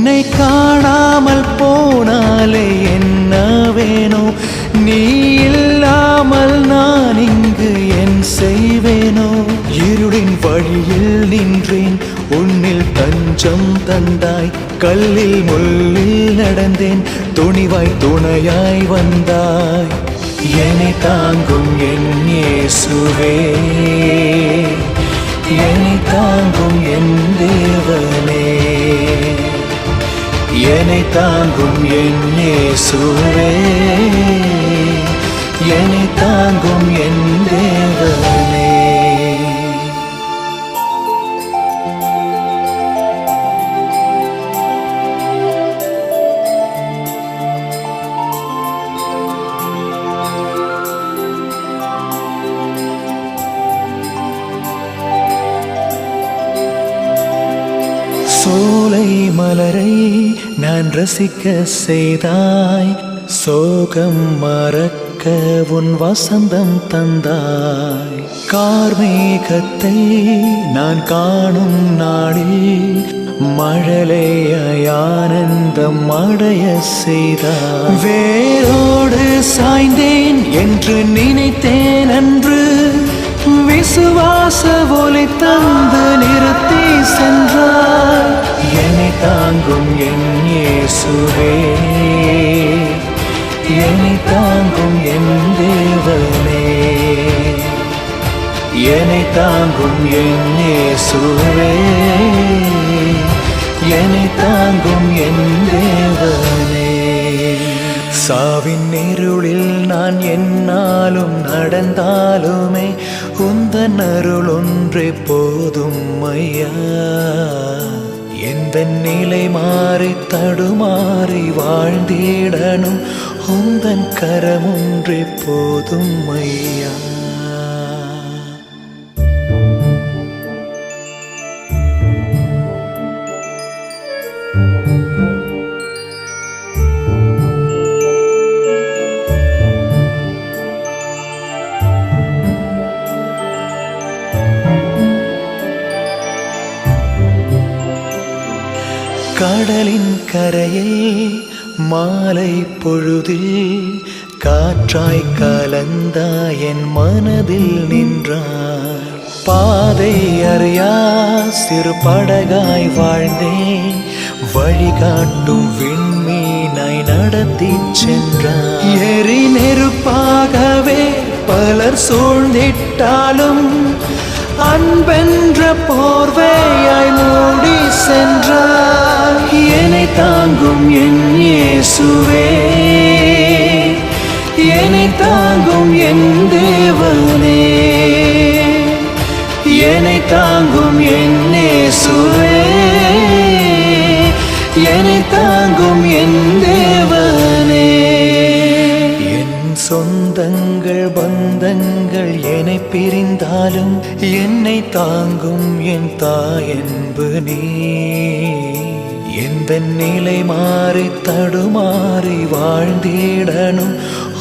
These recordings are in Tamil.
என்னை காணாமல் போனாலே என்ன வேணும்? நீ இல்லாமல் நான் இங்கு என் செய்வேனோ? இருளின் வழியில் நின்றேன், உன்னில் தஞ்சம் தந்தாய். கல்லில் முள்ளில் நடந்தேன், துணிவாய் துணையாய் வந்தாய். என்னை தாங்கும் என் இயேசுவே, என்னை தாங்கும் என் தேவனே, என்னை தாங்கும் என் இயேசுவே, என்னை தாங்கும் என் தேவனே. சோலை மலரை நான் ரசிக்க செய்தாய், சோகம் மறக்க உன் வசந்தம் தந்தாய். கார்மேகத்தை நான் காணும் நாளில் மழலையாய் ஆனந்தம் அடைய செய்தாய். வேரோடு சாய்ந்தேன் என்று நினைத்தேன் அன்று, விசுவாச ஒளி தந்து நிறுத்தி சென்றார். என்னை தாங்கும் என் இயேசுவே, என்னை தாங்கும் என் தேவனே, என்னை தாங்கும் என் இயேசுவே, என்னை தாங்கும் என் தேவனே. சாவின் இருளில் நான் என்னாலும் நடந்தாலுமே உந்தன் அருள் ஒன்றே போதும் ஐயா. எந்த நிலை மாறி தடுமாறி வாழ்ந்திடனும் உந்தன் கரம் ஒன்றே போதும் ஐயா. கடலின் கரையில் மாலை பொழுதில் காற்றாய் கலந்தாய் என் மனதில் நின்றாய். பாதை அறியா சிறு படகாய் வாழ்ந்தேன், வழிகாட்டும் விண்மீனாய் நடத்தி சென்றாய். எரி நெருப்பாகவே பலர் சூழ்ந்திட்டாலும் அன்பென்ற போர்வையாய் மூடி சென்றாய். என்னை தாங்கும் என் இயேசுவே, என்னை தாங்கும் என் தேவனே, என்னை தாங்கும் என் இயேசுவே, என்னை தாங்கும் என் தேவனே. என் சொந்தங்கள் பந்தங்கள் என்னை பிரிந்தாலும் என்னை தாங்கும் என் தாயன்பு நீ. எந்த நிலை மாறி தடுமாறி வாழ்ந்திடனும்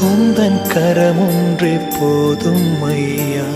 உந்தன் கரம் ஒன்றே போதும் ஐயா.